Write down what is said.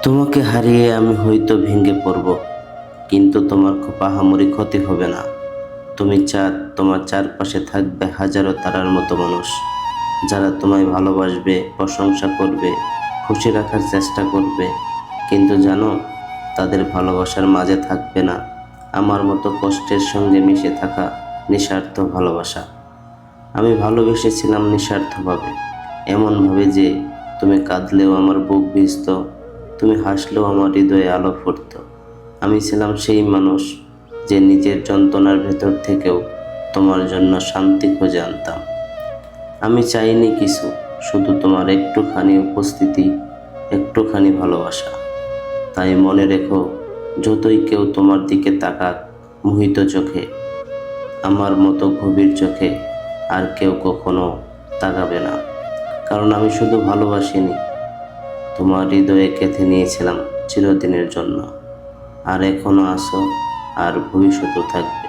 তোমাকে হারিয়ে আমি হয়তো ভেঙে পড়ব, কিন্তু তোমার খুব আহামরি ক্ষতি হবে না। তুমি চাঁদ, তোমার চারপাশে থাকবে হাজারো তারার মতো মানুষ, যারা তোমায় ভালোবাসবে, প্রশংসা করবে, খুশি রাখার চেষ্টা করবে। কিন্তু জানো, তাদের ভালোবাসার মাঝে থাকবে না আমার মতো কষ্টের সঙ্গে মিশে থাকা নিঃস্বার্থ ভালোবাসা। আমি ভালোবেসেছিলাম নিঃস্বার্থভাবে, এমনভাবে যে তুমি কাঁদলেও আমার বুক ভিজত, তুমি হাসলেও আমার হৃদয়ে আলো ফুটত। আমি ছিলাম সেই মানুষ যে নিজের যন্ত্রণার ভেতর থেকেও তোমার জন্য শান্তি খুঁজে আনতাম। আমি চাইনি কিছু, শুধু তোমার একটুখানি উপস্থিতি, একটুখানি ভালোবাসা। তাই মনে রেখো, যতই কেউ তোমার দিকে তাকাক মোহিত চোখে, আমার মতো গভীর চোখে আর কেউ কখনো তাকাবে না। কারণ আমি শুধু ভালোবাসিনি, তোমার হৃদয়ে গেঁথে নিয়েছিলাম চিরদিনের জন্য। আর এখনো আছো, আর ভবিষ্যতেও থাকবে।